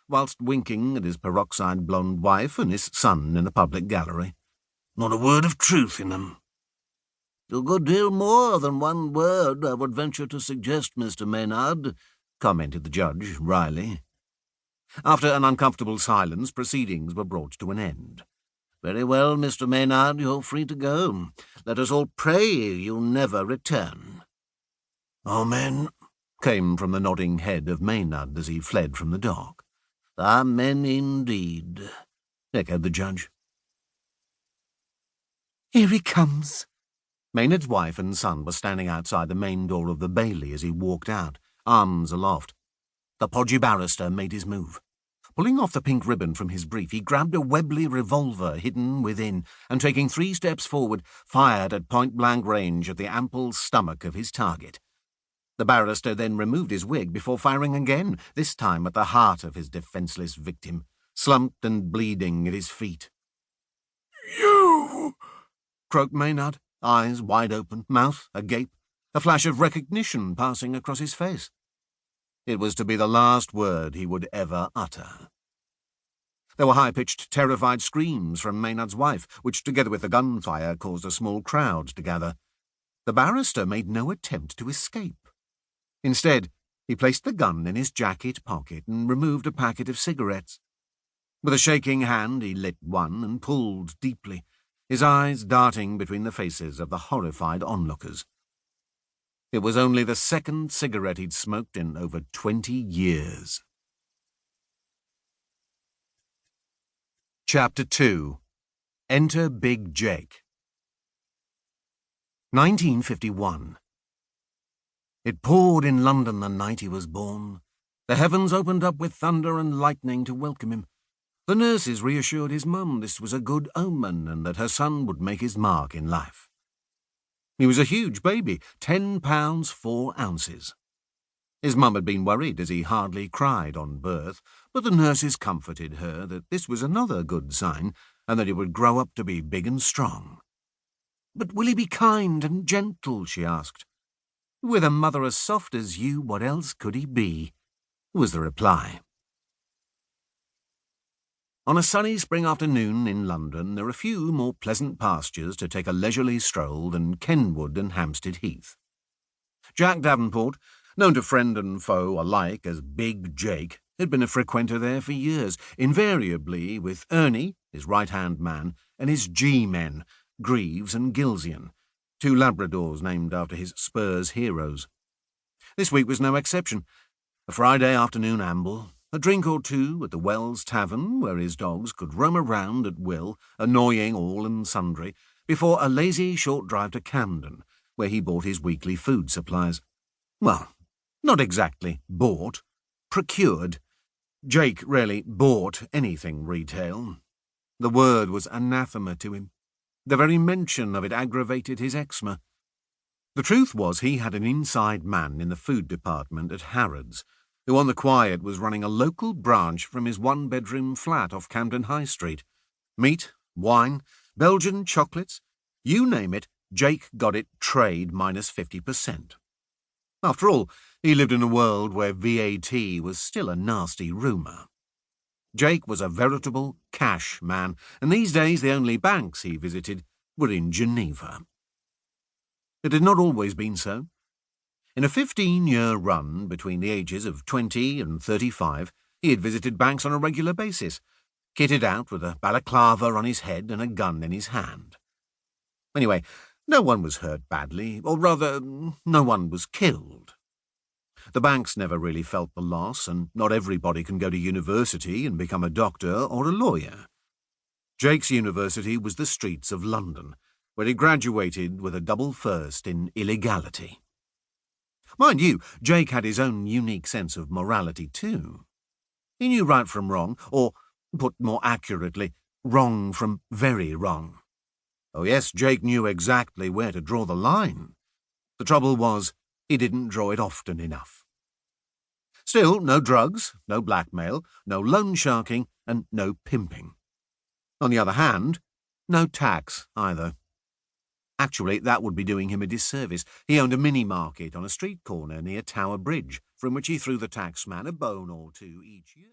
whilst winking at his peroxide blonde wife and his son in the public gallery. "Not a word of truth in them." "A good deal more than one word, I would venture to suggest, Mr. Maynard," commented the judge wryly. After an uncomfortable silence, proceedings were brought to an end. "Very well, Mr. Maynard, you're free to go. Let us all pray you'll never return." "Amen," came from the nodding head of Maynard as he fled from the dock. "Amen indeed," echoed the judge. "Here he comes." Maynard's wife and son were standing outside the main door of the Bailey as he walked out, arms aloft. The podgy barrister made his move. Pulling off the pink ribbon from his brief, he grabbed a Webley revolver hidden within, and taking 3 steps forward, fired at point-blank range at the ample stomach of his target. The barrister then removed his wig before firing again, this time at the heart of his defenceless victim, slumped and bleeding at his feet. "You!" croaked Maynard, eyes wide open, mouth agape, a flash of recognition passing across his face. It was to be the last word he would ever utter. There were high-pitched, terrified screams from Maynard's wife, which, together with the gunfire, caused a small crowd to gather. The barrister made no attempt to escape. Instead, he placed the gun in his jacket pocket and removed a packet of cigarettes. With a shaking hand, he lit one and pulled deeply, his eyes darting between the faces of the horrified onlookers. It was only the second cigarette he'd smoked in over 20 years. Chapter 2. Enter Big Jake. 1951. It poured in London the night he was born. The heavens opened up with thunder and lightning to welcome him. The nurses reassured his mum this was a good omen and that her son would make his mark in life. He was a huge baby, 10 pounds 4 ounces. His mum had been worried as he hardly cried on birth, but the nurses comforted her that this was another good sign and that he would grow up to be big and strong. "But will he be kind and gentle?" she asked. "With a mother as soft as you, what else could he be?" was the reply. On a sunny spring afternoon in London, there are few more pleasant pastures to take a leisurely stroll than Kenwood and Hampstead Heath. Jack Davenport, known to friend and foe alike as Big Jake, had been a frequenter there for years, invariably with Ernie, his right-hand man, and his G-men, Greaves and Gilzian, 2 Labradors named after his Spurs heroes. This week was no exception. A Friday afternoon amble, a drink or two at the Wells Tavern, where his dogs could roam around at will, annoying all and sundry, before a lazy short drive to Camden, where he bought his weekly food supplies. Well, not exactly bought, procured. Jake rarely bought anything retail. The word was anathema to him. The very mention of it aggravated his eczema. The truth was he had an inside man in the food department at Harrods, who on the quiet was running a local branch from his 1-bedroom flat off Camden High Street. Meat, wine, Belgian chocolates, you name it, Jake got it trade minus 50%. After all, he lived in a world where VAT was still a nasty rumour. Jake was a veritable cash man, and these days the only banks he visited were in Geneva. It had not always been so. In a 15-year run between the ages of 20 and 35, he had visited banks on a regular basis, kitted out with a balaclava on his head and a gun in his hand. Anyway, no one was hurt badly, or rather, no one was killed. The banks never really felt the loss, and not everybody can go to university and become a doctor or a lawyer. Jake's university was the streets of London, where he graduated with a double first in illegality. Mind you, Jake had his own unique sense of morality too. He knew right from wrong, or, put more accurately, wrong from very wrong. Oh yes, Jake knew exactly where to draw the line. The trouble was, he didn't draw it often enough. Still, no drugs, no blackmail, no loan sharking, and no pimping. On the other hand, no tax either. Actually, that would be doing him a disservice. He owned a mini-market on a street corner near Tower Bridge, from which he threw the taxman a bone or two each year.